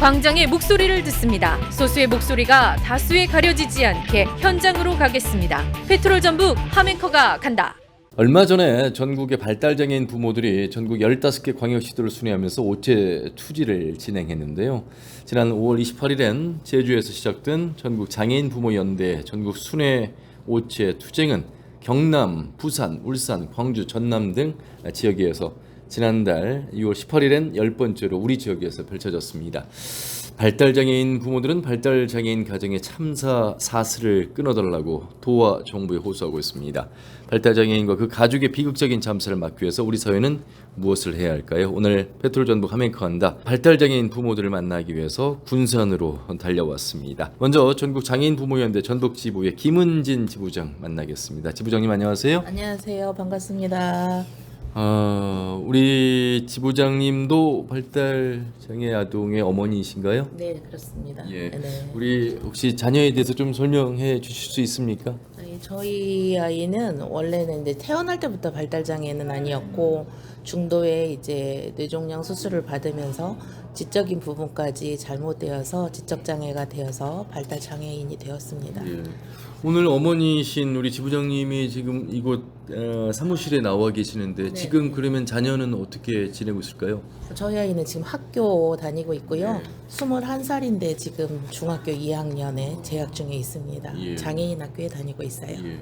광장의 목소리를 듣습니다. 소수의 목소리가 다수에 가려지지 않게 현장으로 가겠습니다. 페트롤 전북 함앵커가 간다. 얼마 전에 전국의 발달장애인 부모들이 전국 15개 광역시도를 순회하면서 오체 투지를 진행했는데요. 지난 5월 28일엔 제주에서 시작된 전국 장애인 부모연대 전국 순회 오체 투쟁은 경남, 부산, 울산, 광주, 전남 등 지역에서 지난달 6월 18일엔 10번째로 우리 지역에서 펼쳐졌습니다. 발달장애인 부모들은 발달장애인 가정의 참사 사슬을 끊어달라고 도와 정부에 호소하고 있습니다. 발달장애인과 그 가족의 비극적인 참사를 막기 위해서 우리 사회는 무엇을 해야 할까요? 오늘 페트롤 전북 함앵커한다. 발달장애인 부모들을 만나기 위해서 군산으로 달려왔습니다. 먼저 전국 장애인 부모연대 전북 지부의 김은진 지부장 만나겠습니다. 지부장님 안녕하세요. 안녕하세요. 반갑습니다. 우리 지부장님도 발달장애 아동의 어머니이신가요? 네, 그렇습니다. 예. 네. 우리 혹시 자녀에 대해서 좀 설명해 주실 수 있습니까? 저희 아이는 원래는 이제 태어날 때부터 발달 장애는 아니었고 중도에 이제 뇌종양 수술을 받으면서 지적인 부분까지 잘못되어서 지적 장애가 되어서 발달 장애인이 되었습니다. 예. 오늘 어머니신 우리 지부장님이 지금 이곳 사무실에 나와 계시는데 네. 지금 그러면 자녀는 어떻게 지내고 있을까요? 저희 아이는 지금 학교 다니고 있고요. 21살인데 지금 중학교 2학년에 재학 중에 있습니다. 예. 장애인 학교에 다니고 있어요. 예.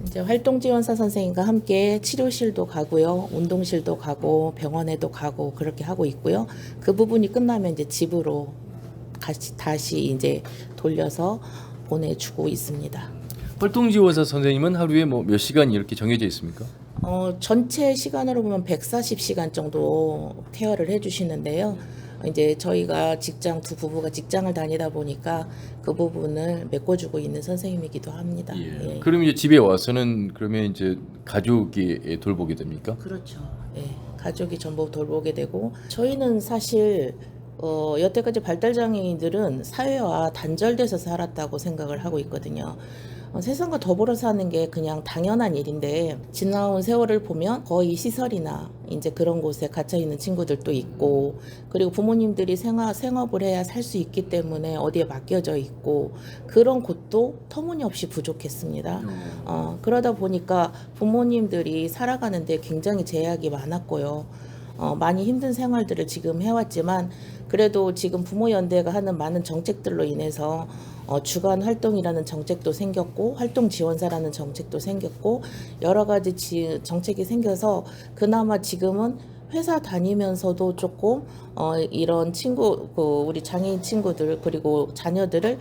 이제 활동지원사 선생님과 함께 치료실도 가고요, 운동실도 가고 병원에도 가고 그렇게 하고 있고요. 그 부분이 끝나면 이제 집으로 다시 이제 돌려서 보내주고 있습니다. 활동지원사 선생님은 하루에 뭐 몇 시간 이렇게 정해져 있습니까? 전체 시간으로 보면 140시간 정도 케어를 해주시는데요. 이제 저희가 두 부부가 직장을 다니다 보니까 그 부분을 메꿔주고 있는 선생님이기도 합니다. 예. 예. 그럼 이제 집에 와서는 그러면 이제 가족이 돌보게 됩니까? 그렇죠. 예. 가족이 전부 돌보게 되고 저희는 사실 여태까지 발달장애인들은 사회와 단절돼서 살았다고 생각을 하고 있거든요. 세상과 더불어 사는 게 그냥 당연한 일인데 지나온 세월을 보면 거의 시설이나 이제 그런 곳에 갇혀 있는 친구들도 있고 그리고 부모님들이 생업을 해야 살 수 있기 때문에 어디에 맡겨져 있고 그런 곳도 터무니없이 부족했습니다. 그러다 보니까 부모님들이 살아가는데 굉장히 제약이 많았고요. 많이 힘든 생활들을 지금 해왔지만 그래도 지금 부모연대가 하는 많은 정책들로 인해서 주간 활동이라는 정책도 생겼고 활동 지원사라는 정책도 생겼고 여러 가지 정책이 생겨서 그나마 지금은 회사 다니면서도 조금 이런 우리 장애인 친구들 그리고 자녀들을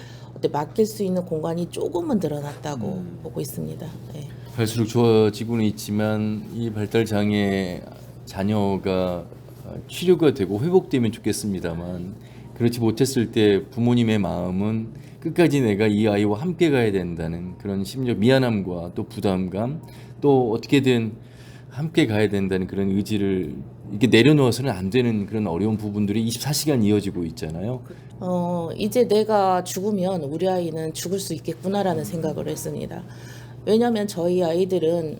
맡길 수 있는 공간이 조금은 늘어났다고 보고 있습니다. 네. 갈수록 좋아지고는 있지만 이 발달장애 자녀가 치료가 되고 회복되면 좋겠습니다만 그렇지 못했을 때 부모님의 마음은 끝까지 내가 이 아이와 함께 가야 된다는 그런 심리적 미안함과 또 부담감 또 어떻게든 함께 가야 된다는 그런 의지를 이렇게 내려놓아서는 안 되는 그런 어려운 부분들이 24시간 이어지고 있잖아요. 이제 내가 죽으면 우리 아이는 죽을 수 있겠구나라는 생각을 했습니다. 왜냐하면 저희 아이들은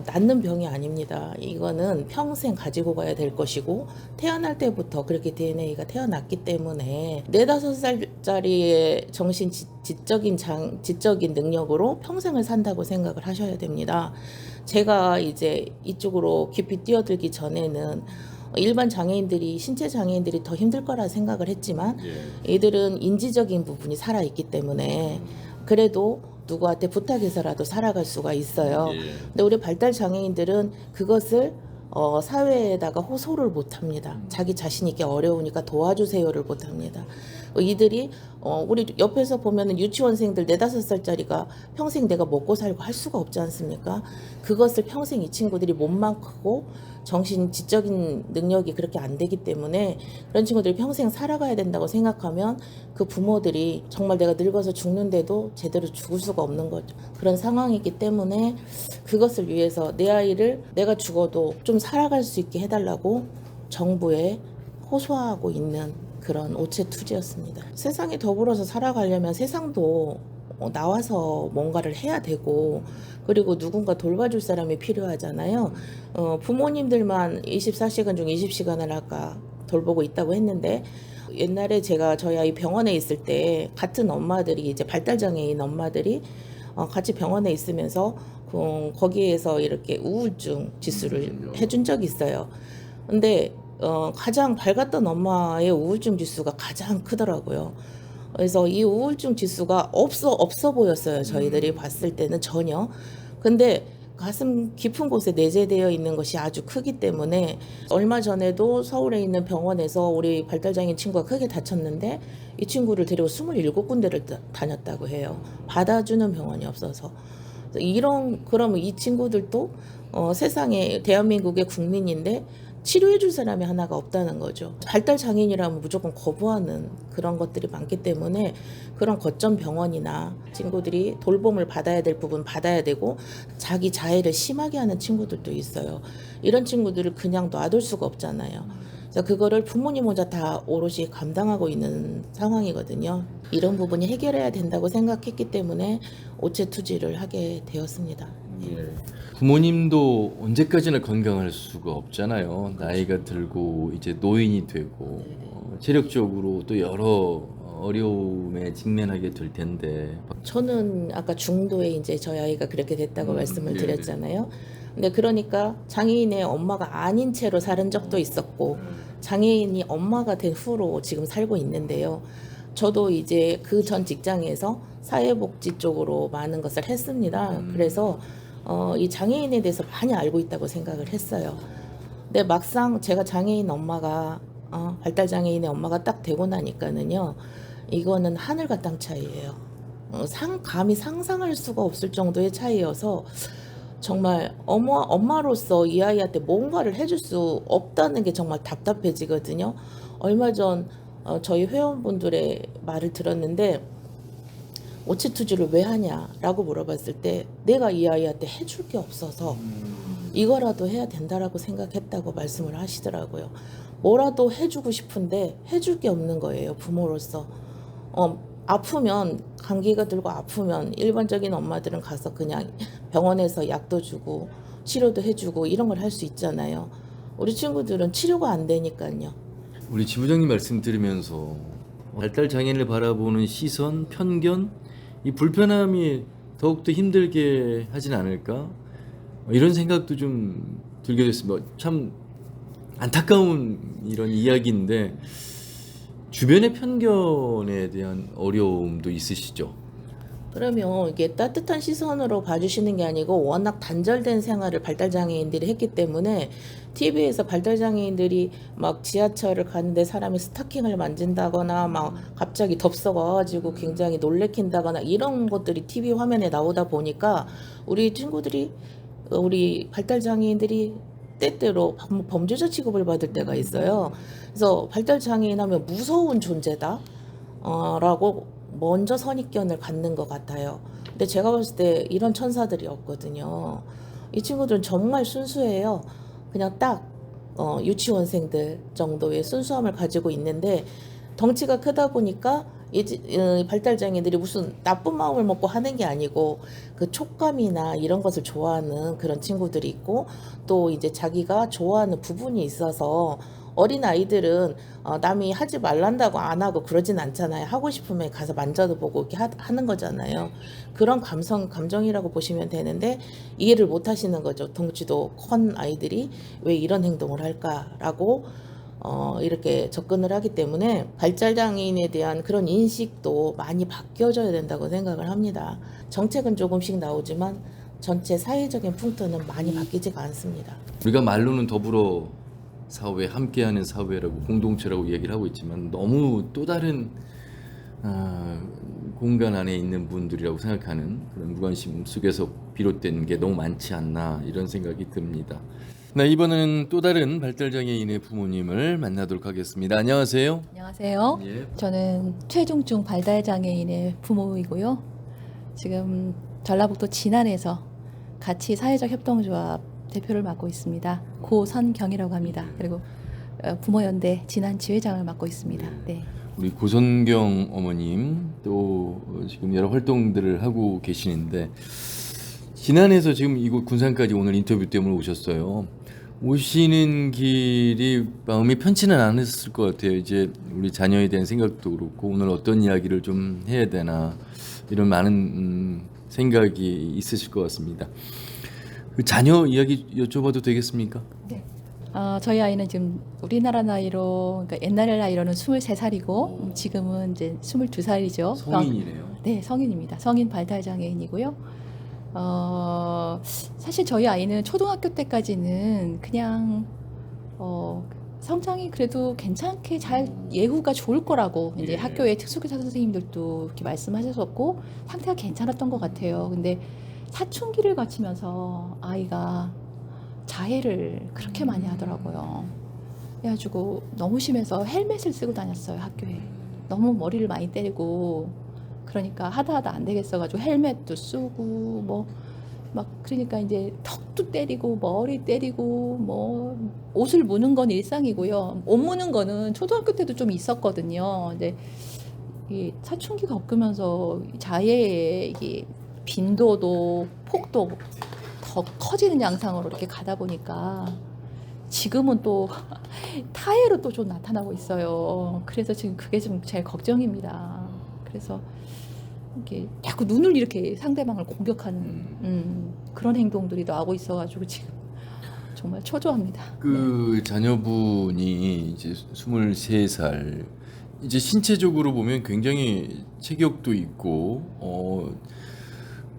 낫는 병이 아닙니다. 이거는 평생 가지고 가야 될 것이고 태어날 때부터 그렇게 DNA가 태어났기 때문에 4-5살짜리의 지적인 능력으로 평생을 산다고 생각을 하셔야 됩니다. 제가 이제 이쪽으로 깊이 뛰어들기 전에는 일반 장애인들이 신체 장애인들이 더 힘들 거라 생각을 했지만 이들은 인지적인 부분이 살아있기 때문에 그래도 누구한테 부탁해서라도 살아갈 수가 있어요. 근데 우리 발달 장애인들은 그것을 사회에다가 호소를 못합니다. 자기 자신이 어려우니까 도와주세요를 못합니다. 이들이 우리 옆에서 보면은 유치원생들 4-5살짜리가 평생 내가 먹고 살고 할 수가 없지 않습니까? 그것을 평생 이 친구들이 몸만 크고 지적인 능력이 그렇게 안 되기 때문에 그런 친구들이 평생 살아가야 된다고 생각하면 그 부모들이 정말 내가 늙어서 죽는데도 제대로 죽을 수가 없는 거죠. 그런 상황이기 때문에 그것을 위해서 내 아이를 내가 죽어도 좀 살아갈 수 있게 해달라고 정부에 호소하고 있는 그런 오체 투지였습니다. 세상에 더불어서 살아가려면 세상도 나와서 뭔가를 해야 되고 그리고 누군가 돌봐줄 사람이 필요하잖아요. 부모님들만 24시간 중 20시간을 아까 돌보고 있다고 했는데 옛날에 제가 저희 아이 병원에 있을 때 같은 엄마들이 이제 발달장애인 엄마들이 같이 병원에 있으면서 거기에서 이렇게 우울증 지수를 해준 적이 있어요. 근데 가장 밝았던 엄마의 우울증 지수가 가장 크더라고요. 그래서 이 우울증 지수가 없어 보였어요. 저희들이 봤을 때는 전혀. 근데 가슴 깊은 곳에 내재되어 있는 것이 아주 크기 때문에 얼마 전에도 서울에 있는 병원에서 우리 발달장애인 친구가 크게 다쳤는데 이 친구를 데리고 27군데를 다녔다고 해요. 받아주는 병원이 없어서. 그러면 이 친구들도 세상에 대한민국의 국민인데 치료해 줄 사람이 하나가 없다는 거죠. 발달 장애인이라면 무조건 거부하는 그런 것들이 많기 때문에 그런 거점 병원이나 친구들이 돌봄을 받아야 될 부분 받아야 되고 자기 자해를 심하게 하는 친구들도 있어요. 이런 친구들을 그냥 놔둘 수가 없잖아요. 그래서 그거를 부모님 혼자 다 오롯이 감당하고 있는 상황이거든요. 이런 부분이 해결해야 된다고 생각했기 때문에 오체 투지를 하게 되었습니다. 예. 부모님도 언제까지나 건강할 수가 없잖아요. 나이가 들고 이제 노인이 되고 체력적으로 또 여러 어려움에 직면하게 될 텐데. 저는 아까 중도에 이제 저희 아이가 그렇게 됐다고 말씀을 네네. 드렸잖아요. 근데 그러니까 장애인의 엄마가 아닌 채로 살은 적도 있었고 장애인이 엄마가 된 후로 지금 살고 있는데요. 저도 이제 그 전 직장에서 사회복지 쪽으로 많은 것을 했습니다. 그래서 이 장애인에 대해서 많이 알고 있다고 생각을 했어요. 근데 막상 제가 장애인 엄마가 발달 장애인의 엄마가 딱 되고 나니까는요, 이거는 하늘과 땅 차이예요. 감히 상상할 수가 없을 정도의 차이여서 정말 엄마로서 이 아이한테 뭔가를 해줄 수 없다는 게 정말 답답해지거든요. 얼마 전 저희 회원분들의 말을 들었는데 오체 투지를 왜 하냐라고 물어봤을 때 내가 이 아이한테 해줄 게 없어서 이거라도 해야 된다라고 생각했다고 말씀을 하시더라고요. 뭐라도 해주고 싶은데 해줄 게 없는 거예요, 부모로서. 아프면 감기가 들고 아프면 일반적인 엄마들은 가서 그냥 병원에서 약도 주고 치료도 해주고 이런 걸 할 수 있잖아요. 우리 친구들은 치료가 안 되니까요. 우리 지부장님 말씀 들으면서 발달 장애인을 바라보는 시선, 편견, 이 불편함이 더욱더 힘들게 하진 않을까? 이런 생각도 좀 들게 됐습니다. 참 안타까운 이런 이야기인데 주변의 편견에 대한 어려움도 있으시죠? 그러면 이게 따뜻한 시선으로 봐주시는 게 아니고 워낙 단절된 생활을 발달장애인들이 했기 때문에 TV에서 발달장애인들이 막 지하철을 가는데 사람이 스타킹을 만진다거나 막 갑자기 덥석와가지고 굉장히 놀래킨다거나 이런 것들이 TV 화면에 나오다 보니까 우리 친구들이 우리 발달장애인들이 때때로 범죄자 취급을 받을 때가 있어요. 그래서 발달장애인 하면 무서운 존재다 라고 먼저 선입견을 갖는 것 같아요. 근데 제가 봤을 때 이런 천사들이 없거든요. 이 친구들은 정말 순수해요. 그냥 딱 유치원생들 정도의 순수함을 가지고 있는데 덩치가 크다 보니까 이 발달장애인들이 무슨 나쁜 마음을 먹고 하는 게 아니고 그 촉감이나 이런 것을 좋아하는 그런 친구들이 있고 또 이제 자기가 좋아하는 부분이 있어서 어린 아이들은 남이 하지 말란다고 안 하고 그러진 않잖아요. 하고 싶으면 가서 만져도 보고 이렇게 하는 거잖아요. 그런 감정이라고 보시면 되는데 이해를 못 하시는 거죠. 덩치도 큰 아이들이 왜 이런 행동을 할까라고 이렇게 접근을 하기 때문에 발달장애인에 대한 그런 인식도 많이 바뀌어져야 된다고 생각을 합니다. 정책은 조금씩 나오지만 전체 사회적인 풍토는 많이 바뀌지가 않습니다. 우리가 말로는 더불어 사회, 함께하는 사회라고 공동체라고 얘기를 하고 있지만 너무 또 다른 공간 안에 있는 분들이라고 생각하는 그런 무관심 속에서 비롯된 게 너무 많지 않나 이런 생각이 듭니다. 네, 이번에는 또 다른 발달장애인의 부모님을 만나도록 하겠습니다. 안녕하세요. 안녕하세요. 예. 저는 최중증 발달장애인의 부모이고요. 지금 전라북도 진안에서 같이 사회적 협동조합 대표를 맡고 있습니다. 고선경이라고 합니다. 그리고 부모연대 진안 지회장을 맡고 있습니다. 네. 우리 고선경 어머님 또 지금 여러 활동들을 하고 계시는데 진안에서 지금 이곳 군산까지 오늘 인터뷰 때문에 오셨어요. 오시는 길이 마음이 편치는 않았을 것 같아요. 이제 우리 자녀에 대한 생각도 그렇고 오늘 어떤 이야기를 좀 해야 되나 이런 많은 생각이 있으실 것 같습니다. 그 자녀 이야기 여쭤봐도 되겠습니까? 네. 저희 아이는 지금 우리나라 나이로, 그러니까 옛날 나이로는 23살이고 지금은 이제 22살이죠. 성인이네요. 네, 성인입니다. 성인 발달 장애인이고요. 사실 저희 아이는 초등학교 때까지는 그냥 성장이 그래도 괜찮게 잘 예후가 좋을 거라고 이제 예. 학교의 특수교사 선생님들도 이렇게 말씀하셨었고 상태가 괜찮았던 것 같아요. 근데 사춘기를 거치면서 아이가 자해를 그렇게 많이 하더라고요. 그래가지고 너무 심해서 헬멧을 쓰고 다녔어요, 학교에. 너무 머리를 많이 때리고 그러니까 하다 안 되겠어가지고 헬멧도 쓰고 뭐 막 그러니까 이제 턱도 때리고 머리 때리고 뭐 옷을 무는 건 일상이고요. 옷 무는 거는 초등학교 때도 좀 있었거든요. 근데 이 사춘기 겪으면서 자해의 이게 빈도도 폭도 더 커지는 양상으로 이렇게 가다 보니까 지금은 또 타해로 또 좀 나타나고 있어요. 그래서 지금 그게 좀 제일 걱정입니다. 그래서 이렇게 자꾸 눈을 이렇게 상대방을 공격하는 그런 행동들이 나오고 있어가지고 지금 정말 초조합니다. 그 자녀분이 이제 23살 이제 신체적으로 보면 굉장히 체격도 있고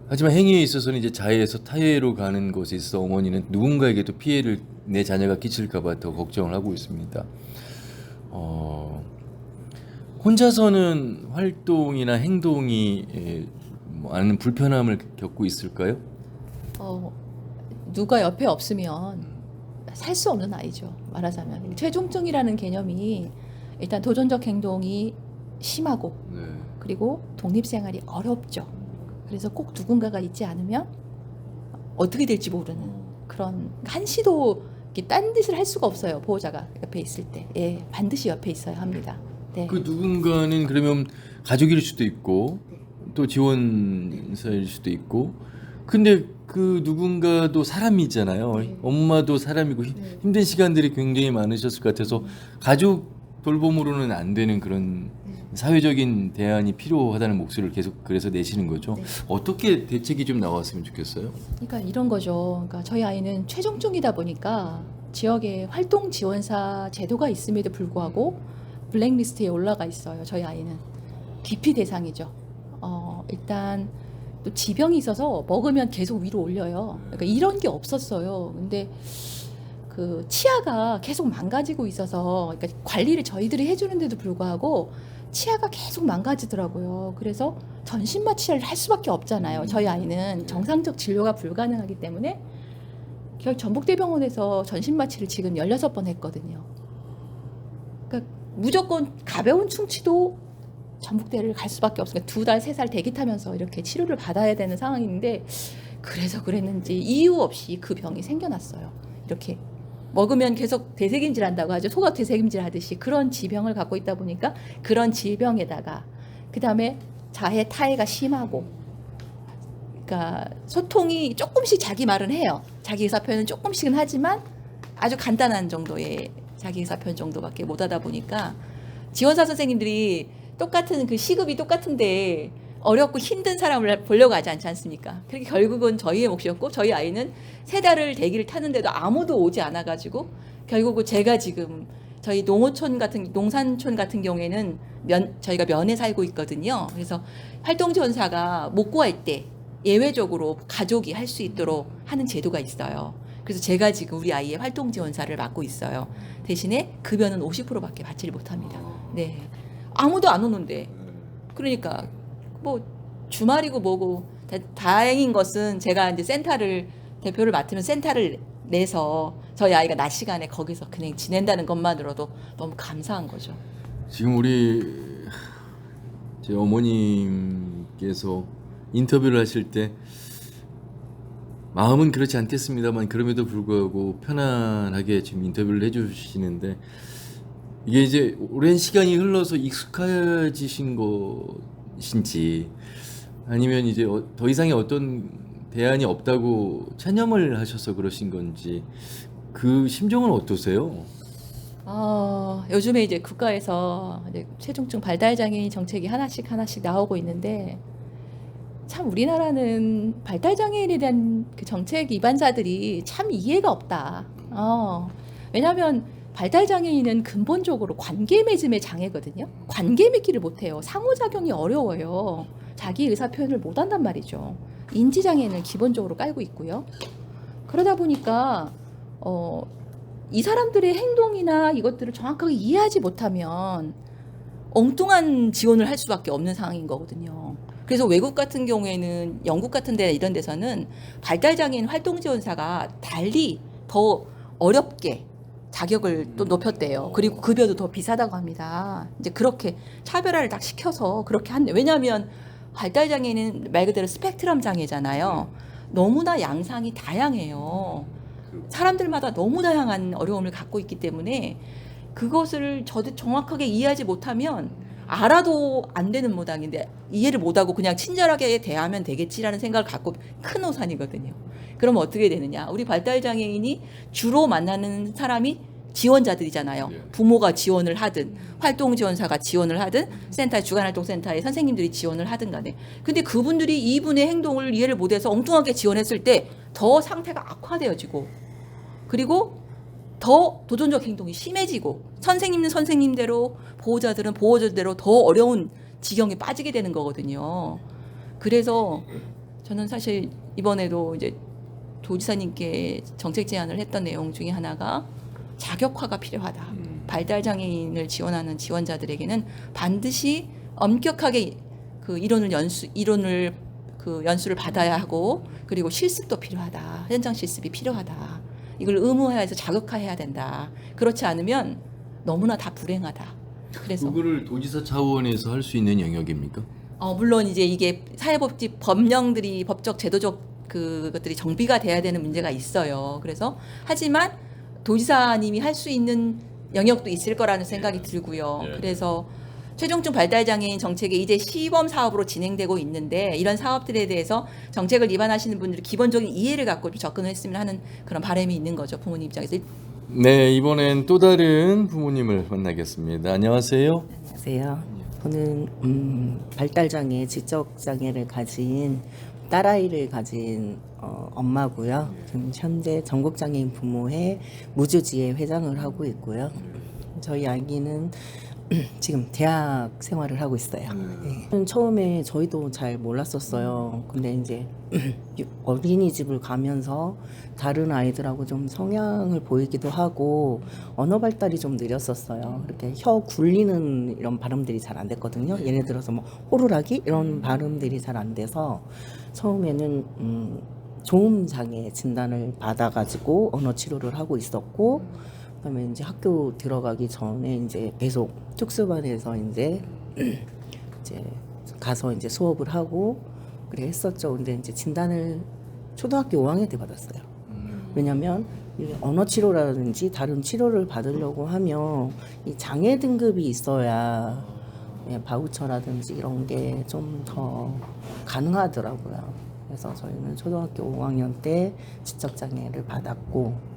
하지만 행위에 있어서는 이제 자해에서 타해로 가는 것에 있어 어머니는 누군가에게도 피해를 내 자녀가 끼칠까봐 더 걱정을 하고 있습니다. 혼자서는 활동이나 행동이 많은 불편함을 겪고 있을까요? 누가 옆에 없으면 살 수 없는 아이죠. 말하자면 최중증이라는 개념이 일단 도전적 행동이 심하고 네. 그리고 독립생활이 어렵죠. 그래서 꼭 누군가가 있지 않으면 어떻게 될지 모르는 그런 한시도 이렇게 딴 짓을 할 수가 없어요. 보호자가 옆에 있을 때. 예, 반드시 옆에 있어야 합니다. 네. 그 누군가는 그러면 가족일 수도 있고 또 지원사일 수도 있고 근데 그 누군가도 사람이잖아요. 네. 엄마도 사람이고 힘든 시간들이 굉장히 많으셨을 것 같아서 가족 돌봄으로는 안 되는 그런 사회적인 대안이 필요하다는 목소리를 계속 그래서 내시는 거죠. 네. 어떻게 대책이 좀 나왔으면 좋겠어요? 그러니까 이런 거죠. 그러니까 저희 아이는 최중증이다 보니까 지역에 활동 지원사 제도가 있음에도 불구하고 블랙리스트에 올라가 있어요. 저희 아이는 기피 대상이죠. 일단 또 지병이 있어서 먹으면 계속 위로 올려요. 그러니까 이런 게 없었어요. 근데 그 치아가 계속 망가지고 있어서 그러니까 관리를 저희들이 해주는데도 불구하고 치아가 계속 망가지더라고요. 그래서 전신마 치료를 할 수밖에 없잖아요. 저희 아이는 정상적 진료가 불가능하기 때문에 전북대병원에서 전신마취를 지금 16번 했거든요. 그러니까 무조건 가벼운 충치도 전북대를 갈 수밖에 없으니까 2달, 3살 대기 타면서 이렇게 치료를 받아야 되는 상황인데 그래서 그랬는지 이유 없이 그 병이 생겨났어요. 이렇게 먹으면 계속 되새김질 한다고 하죠. 소가 되새김질 하듯이 그런 지병을 갖고 있다 보니까 그런 질병에다가 그 다음에 자해, 타해가 심하고 그러니까 소통이 조금씩 자기 말은 해요. 자기 의사 표현은 조금씩은 하지만 아주 간단한 정도의 자기 의사 표현 정도밖에 못 하다 보니까 지원사 선생님들이 똑같은 그 시급이 똑같은데 어렵고 힘든 사람을 보려고 하지 않지 않습니까? 그렇게 결국은 저희의 몫이었고 저희 아이는 3달을 대기를 타는데도 아무도 오지 않아가지고 결국은 제가 지금 저희 농산촌 같은 경우에는 저희가 면에 살고 있거든요. 그래서 활동지원사가 못 구할 때 예외적으로 가족이 할 수 있도록 하는 제도가 있어요. 그래서 제가 지금 우리 아이의 활동지원사를 맡고 있어요. 대신에 급여는 50%밖에 받지를 못합니다. 네, 아무도 안 오는데 그러니까 뭐 주말이고 뭐고 다행인 것은 제가 이제 대표를 맡으면 센터를 내서 저희 아이가 낮 시간에 거기서 그냥 지낸다는 것만으로도 너무 감사한 거죠. 지금 우리 제 어머님께서 인터뷰를 하실 때 마음은 그렇지 않겠습니다만 그럼에도 불구하고 편안하게 지금 인터뷰를 해주시는데 이게 이제 오랜 시간이 흘러서 익숙해지신 것인지 아니면 이제 더 이상의 어떤 대안이 없다고 체념을 하셔서 그러신 건지 그 심정은 어떠세요? 요즘에 이제 국가에서 이제 체중증 발달 장애인 정책이 하나씩 나오고 있는데 참 우리나라는 발달 장애인에 대한 그 정책 위반자들이 참 이해가 없다. 왜냐하면 발달 장애인은 근본적으로 관계 맺음의 장애거든요. 관계 맺기를 못해요. 상호작용이 어려워요. 자기 의사 표현을 못한단 말이죠. 인지 장애는 기본적으로 깔고 있고요. 그러다 보니까 이 사람들의 행동이나 이것들을 정확하게 이해하지 못하면 엉뚱한 지원을 할 수밖에 없는 상황인 거거든요. 그래서 외국 같은 경우에는 영국 같은 데 이런 데서는 발달장애인 활동지원사가 달리 더 어렵게 자격을 또 높였대요. 그리고 급여도 더 비싸다고 합니다. 이제 그렇게 차별화를 딱 시켜서 그렇게 한대. 왜냐하면 발달장애는 말 그대로 스펙트럼 장애잖아요. 너무나 양상이 다양해요. 사람들마다 너무 다양한 어려움을 갖고 있기 때문에 그것을 저도 정확하게 이해하지 못하면 알아도 안 되는 모양인데 이해를 못하고 그냥 친절하게 대하면 되겠지라는 생각을 갖고 큰 오산이거든요. 그럼 어떻게 되느냐? 우리 발달장애인이 주로 만나는 사람이 지원자들이잖아요. 부모가 지원을 하든 활동지원사가 지원을 하든 센터 주간활동센터의 선생님들이 지원을 하든 간에 근데 그분들이 이분의 행동을 이해를 못해서 엉뚱하게 지원했을 때 더 상태가 악화되어지고 그리고 더 도전적 행동이 심해지고 선생님은 선생님대로 보호자들은 보호자대로 더 어려운 지경에 빠지게 되는 거거든요. 그래서 저는 사실 이번에도 이제 도지사님께 정책 제안을 했던 내용 중에 하나가 자격화가 필요하다. 발달장애인을 지원하는 지원자들에게는 반드시 엄격하게 그 이론을 그 연수를 받아야 하고 그리고 실습도 필요하다. 현장 실습이 필요하다. 이걸 의무화해서 자격화해야 된다. 그렇지 않으면 너무나 다 불행하다. 그래서 그거를 도지사 차원에서 할 수 있는 영역입니까? 물론 이제 이게 사회복지 법령들이 법적 제도적 그것들이 정비가 돼야 되는 문제가 있어요. 그래서 하지만 도지사님이 할 수 있는 영역도 있을 거라는 생각이 들고요. 그래서 최종증 발달장애인 정책이 이제 시범 사업으로 진행되고 있는데 이런 사업들에 대해서 정책을 위반하시는 분들이 기본적인 이해를 갖고 접근을 했으면 하는 그런 바람이 있는 거죠. 부모님 입장에서. 네, 이번엔 또 다른 부모님을 만나겠습니다. 안녕하세요. 안녕하세요. 저는 발달장애, 지적장애를 가진 딸아이를 가진 엄마고요. 지금 현재 전국장애인 부모회 무주지회 회장을 하고 있고요. 저희 아기는 지금 대학 생활을 하고 있어요. 네. 처음에 저희도 잘 몰랐었어요. 근데 이제 어린이집을 가면서 다른 아이들하고 좀 성향을 보이기도 하고 언어 발달이 좀 느렸었어요. 이렇게 혀 굴리는 이런 발음들이 잘 안 됐거든요. 예를 들어서 뭐 호루라기 이런 발음들이 잘 안 돼서 처음에는 조음 장애 진단을 받아가지고 언어 치료를 하고 있었고. 그다음에 이제 학교 들어가기 전에 이제 계속 특수반에서 이제 가서 이제 수업을 하고 그래 했었죠. 근데 이제 진단을 초등학교 5학년 때 받았어요. 왜냐면 이 언어 치료라든지 다른 치료를 받으려고 하면 이 장애 등급이 있어야 바우처라든지 이런 게 좀 더 가능하더라고요. 그래서 저희는 초등학교 5학년 때 지적장애를 받았고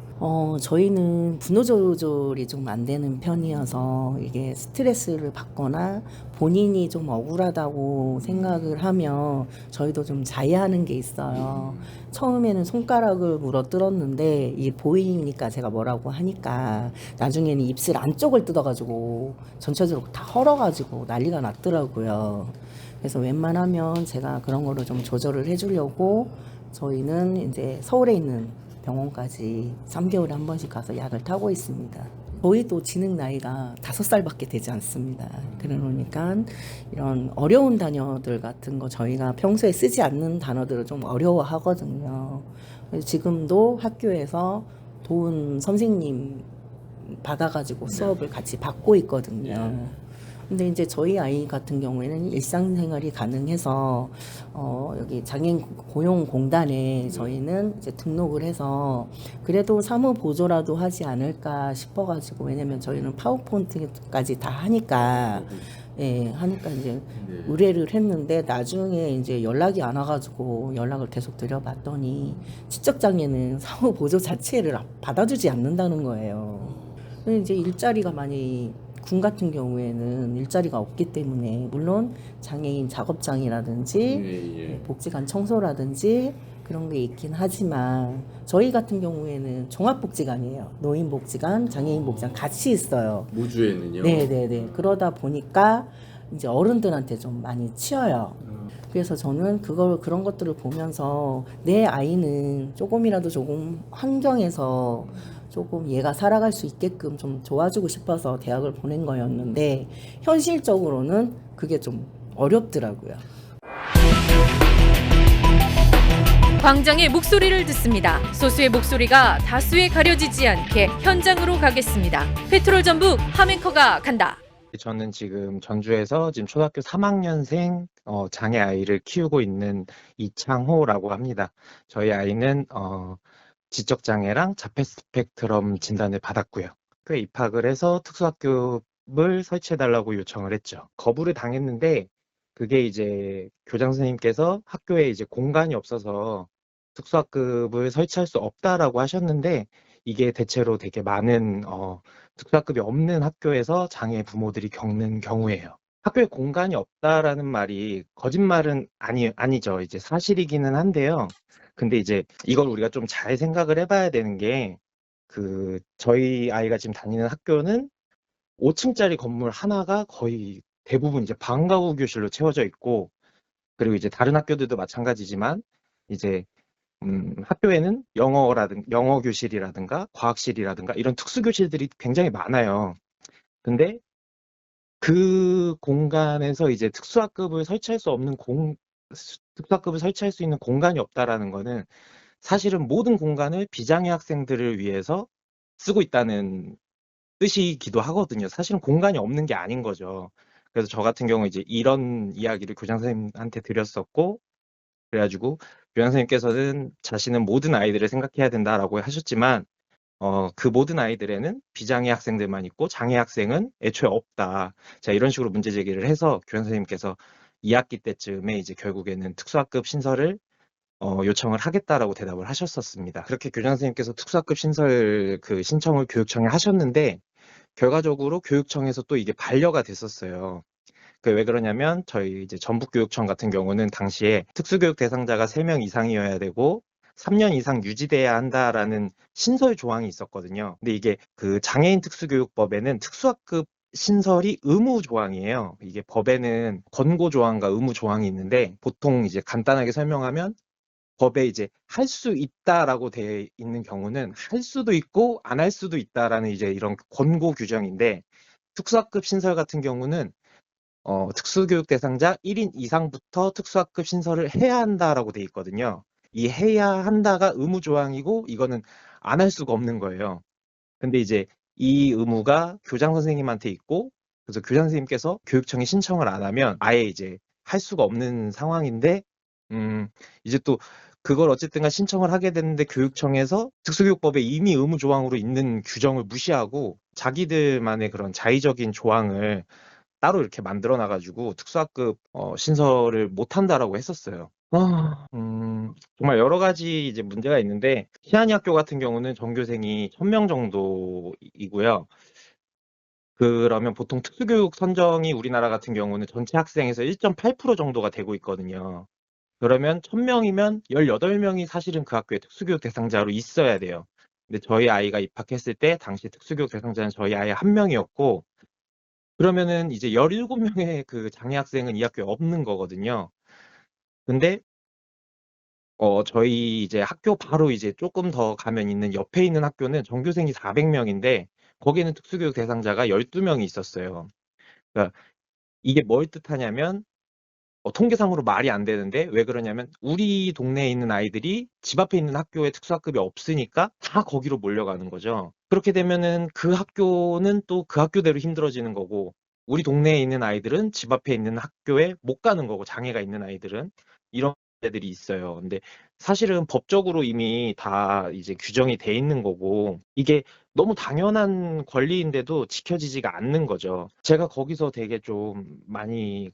저희는 분노 조절이 좀 안 되는 편이어서 이게 스트레스를 받거나 본인이 좀 억울하다고 생각을 하면 저희도 좀 자해하는 게 있어요. 처음에는 손가락을 물어뜯었는데 이게 보이니까 제가 뭐라고 하니까 나중에는 입술 안쪽을 뜯어가지고 전체적으로 다 헐어가지고 난리가 났더라고요. 그래서 웬만하면 제가 그런 거를 좀 조절을 해주려고 저희는 이제 서울에 있는 병원까지 3개월에 한 번씩 가서 약을 타고 있습니다. 저희도 지능 나이가 5살밖에 되지 않습니다. 그러니까 이런 어려운 단어들 같은 거 저희가 평소에 쓰지 않는 단어들을 좀 어려워하거든요. 지금도 학교에서 도운 선생님 받아가지고 수업을 같이 받고 있거든요. 근데 이제 저희 아이 같은 경우에는 일상생활이 가능해서 여기 장애인 고용공단에 저희는 이제 등록을 해서 그래도 사무 보조라도 하지 않을까 싶어가지고 왜냐면 저희는 파워포인트까지 다 하니까 예, 하니까 이제 네. 의뢰를 했는데 나중에 이제 연락이 안 와가지고 연락을 계속 드려봤더니 지적장애는 사후 보조 자체를 받아주지 않는다는 거예요. 근데 이제 일자리가 많이 군 같은 경우에는 일자리가 없기 때문에 물론 장애인 작업장이라든지 예. 복지관 청소라든지 그런 게 있긴 하지만 저희 같은 경우에는 종합복지관이에요. 노인복지관, 장애인복지관 같이 있어요. 무주에는요. 네네네. 그러다 보니까 이제 어른들한테 좀 많이 치여요. 그래서 저는 그런 것들을 보면서 내 아이는 조금이라도 조금 환경에서 조금 얘가 살아갈 수 있게끔 좀 도와주고 싶어서 대학을 보낸 거였는데 현실적으로는 그게 좀 어렵더라고요. 광장의 목소리를 듣습니다. 소수의 목소리가 다수에 가려지지 않게 현장으로 가겠습니다. 페트롤 전북 함앵커가 간다. 저는 지금 전주에서 지금 초등학교 3학년생 장애 아이를 키우고 있는 이창호라고 합니다. 저희 아이는 지적 장애랑 자폐 스펙트럼 진단을 받았고요. 학교에 입학을 해서 특수학급을 설치해달라고 요청을 했죠. 거부를 당했는데 그게 이제 교장 선생님께서 학교에 이제 공간이 없어서 특수학급을 설치할 수 없다라고 하셨는데 이게 대체로 되게 많은 특수학급이 없는 학교에서 장애 부모들이 겪는 경우예요. 학교에 공간이 없다라는 말이 거짓말은 아니죠. 이제 사실이기는 한데요. 근데 이제 이걸 우리가 좀 잘 생각을 해봐야 되는 게 저희 아이가 지금 다니는 학교는 5층짜리 건물 하나가 거의 대부분 이제 방과후 교실로 채워져 있고 그리고 이제 다른 학교들도 마찬가지지만 이제 학교에는 영어 교실이라든가 과학실이라든가 이런 특수 교실들이 굉장히 많아요. 근데 그 공간에서 이제 특수학급을 설치할 수 있는 공간이 없다라는 거는 사실은 모든 공간을 비장애 학생들을 위해서 쓰고 있다는 뜻이기도 하거든요. 사실은 공간이 없는 게 아닌 거죠. 그래서 저 같은 경우 이제 이런 이야기를 교장 선생님한테 드렸었고 그래가지고 교장 선생님께서는 자신은 모든 아이들을 생각해야 된다라고 하셨지만 그 모든 아이들에는 비장애 학생들만 있고 장애 학생은 애초에 없다. 자, 이런 식으로 문제 제기를 해서 교장 선생님께서 2학기 때쯤에 이제 결국에는 특수학급 신설을 요청을 하겠다라고 대답을 하셨었습니다. 그렇게 교장 선생님께서 특수학급 신설 신청을 교육청에 하셨는데 결과적으로 교육청에서 또 이게 반려가 됐었어요. 왜 그러냐면 저희 이제 전북교육청 같은 경우는 당시에 특수교육 대상자가 3명 이상이어야 되고 3년 이상 유지돼야 한다라는 신설 조항이 있었거든요. 근데 이게 장애인 특수교육법에는 특수학급 신설이 의무 조항이에요. 이게 법에는 권고 조항과 의무 조항이 있는데 보통 이제 간단하게 설명하면 법에 이제 할 수 있다라고 되어 있는 경우는 할 수도 있고 안 할 수도 있다라는 이제 이런 권고 규정인데 특수학급 신설 같은 경우는 특수교육 대상자 1인 이상부터 특수학급 신설을 해야 한다라고 돼 있거든요. 이 해야 한다가 의무 조항이고 이거는 안 할 수가 없는 거예요. 근데 이제 이 의무가 교장 선생님한테 있고 그래서 교장 선생님께서 교육청에 신청을 안 하면 아예 이제 할 수가 없는 상황인데 이제 또 그걸 어쨌든가 신청을 하게 됐는데 교육청에서 특수교육법에 이미 의무 조항으로 있는 규정을 무시하고 자기들만의 그런 자의적인 조항을 따로 이렇게 만들어 놔가지고 특수학급 신설을 못 한다라고 했었어요. 정말 여러 가지 이제 문제가 있는데 시안이 학교 같은 경우는 전교생이 1000명 정도이고요. 그러면 보통 특수교육 선정이 우리나라 같은 경우는 전체 학생에서 1.8% 정도가 되고 있거든요. 그러면 1000명이면 18명이 사실은 그 학교에 특수교육 대상자로 있어야 돼요. 근데 저희 아이가 입학했을 때 당시 특수교육 대상자는 저희 아이 1명이었고 그러면은 이제 17명의 장애 학생은 이 학교에 없는 거거든요. 근데 저희 이제 학교 바로 이제 조금 더 가면 있는 옆에 있는 학교는 전교생이 400명인데 거기는 특수교육 대상자가 12명이 있었어요. 그러니까 이게 뭘 뜻하냐면 통계상으로 말이 안 되는데 왜 그러냐면 우리 동네에 있는 아이들이 집 앞에 있는 학교에 특수학급이 없으니까 다 거기로 몰려가는 거죠. 그렇게 되면은 그 학교는 또 그 학교대로 힘들어지는 거고 우리 동네에 있는 아이들은 집 앞에 있는 학교에 못 가는 거고 장애가 있는 아이들은 이런 문제들이 있어요. 근데 사실은 법적으로 이미 다 이제 규정이 돼 있는 거고 이게 너무 당연한 권리인데도 지켜지지가 않는 거죠. 제가 거기서 되게 좀 많이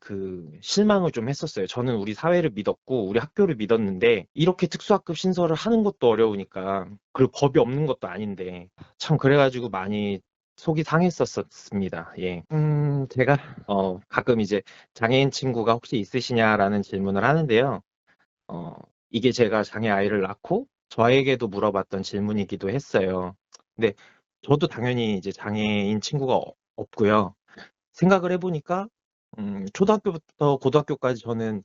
실망을 좀 했었어요. 저는 우리 사회를 믿었고 우리 학교를 믿었는데 이렇게 특수학급 신설을 하는 것도 어려우니까, 그리고 법이 없는 것도 아닌데, 참 그래가지고 많이 속이 상했었습니다. 예. 제가 가끔 이제 장애인 친구가 혹시 있으시냐라는 질문을 하는데요. 이게 제가 장애 아이를 낳고 저에게도 물어봤던 질문이기도 했어요. 근데 저도 당연히 이제 장애인 친구가 없고요. 생각을 해보니까 초등학교부터 고등학교까지 저는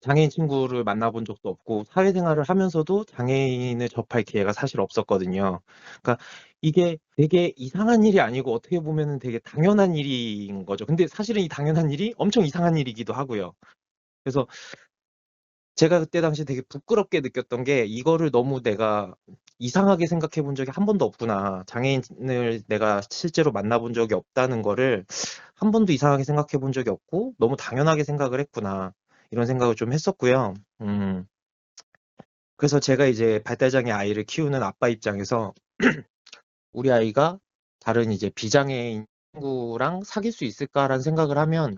장애인 친구를 만나본 적도 없고 사회생활을 하면서도 장애인을 접할 기회가 사실 없었거든요. 그러니까 이게 되게 이상한 일이 아니고 어떻게 보면은 되게 당연한 일인 거죠. 근데 사실은 이 당연한 일이 엄청 이상한 일이기도 하고요. 그래서 제가 그때 당시 되게 부끄럽게 느꼈던 게, 이거를 너무 내가 이상하게 생각해 본 적이 한 번도 없구나. 장애인을 내가 실제로 만나본 적이 없다는 거를 한 번도 이상하게 생각해 본 적이 없고 너무 당연하게 생각을 했구나. 이런 생각을 좀 했었고요. 그래서 제가 이제 발달장애 아이를 키우는 아빠 입장에서 우리 아이가 다른 이제 비장애인 친구랑 사귈 수 있을까라는 생각을 하면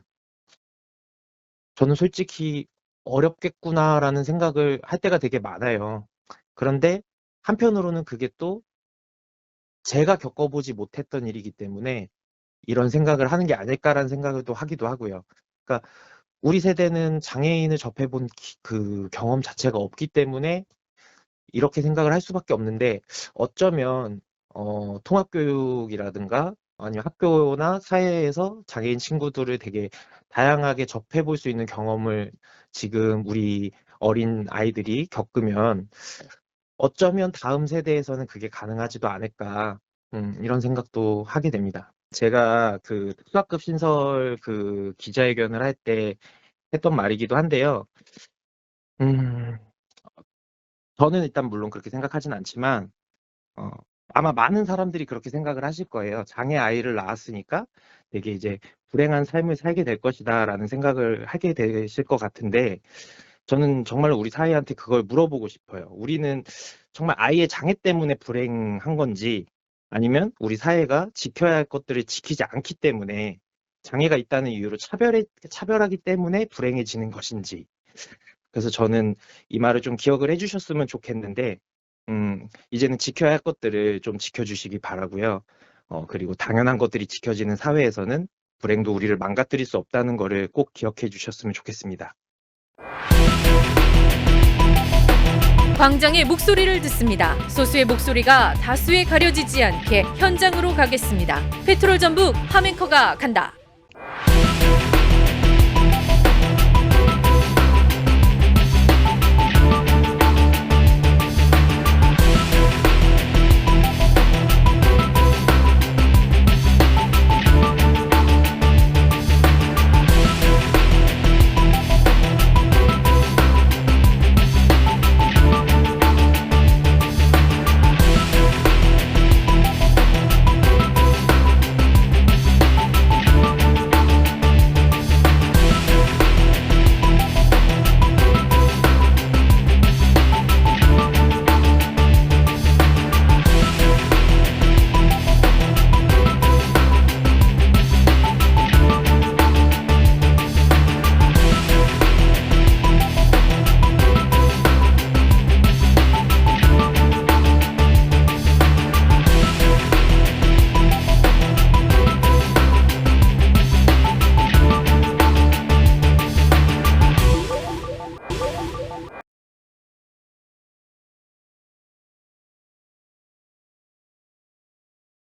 저는 솔직히 어렵겠구나라는 생각을 할 때가 되게 많아요. 그런데 한편으로는 그게 또 제가 겪어보지 못했던 일이기 때문에 이런 생각을 하는 게 아닐까라는 생각을 또 하기도 하고요. 그러니까 우리 세대는 장애인을 접해본 그 경험 자체가 없기 때문에 이렇게 생각을 할 수밖에 없는데, 어쩌면 통합교육이라든가 아니면 학교나 사회에서 장애인 친구들을 되게 다양하게 접해볼 수 있는 경험을 지금 우리 어린 아이들이 겪으면 어쩌면 다음 세대에서는 그게 가능하지도 않을까, 이런 생각도 하게 됩니다. 제가 그 특수학급 신설 그 기자회견을 할 때 했던 말이기도 한데요. 저는 일단 물론 그렇게 생각하진 않지만 아마 많은 사람들이 그렇게 생각을 하실 거예요. 장애 아이를 낳았으니까 되게 이제 불행한 삶을 살게 될 것이다라는 생각을 하게 되실 것 같은데, 저는 정말 우리 사회한테 그걸 물어보고 싶어요. 우리는 정말 아이의 장애 때문에 불행한 건지, 아니면 우리 사회가 지켜야 할 것들을 지키지 않기 때문에, 장애가 있다는 이유로 차별하기 때문에 불행해지는 것인지. 그래서 저는 이 말을 좀 기억을 해주셨으면 좋겠는데, 이제는 지켜야 할 것들을 좀 지켜주시기 바라고요. 그리고 당연한 것들이 지켜지는 사회에서는 불행도 우리를 망가뜨릴 수 없다는 것을 꼭 기억해 주셨으면 좋겠습니다. 광장의 목소리를 듣습니다. 소수의 목소리가 다수에 가려지지 않게 현장으로 가겠습니다. 페트롤 전북 함앵커가 간다.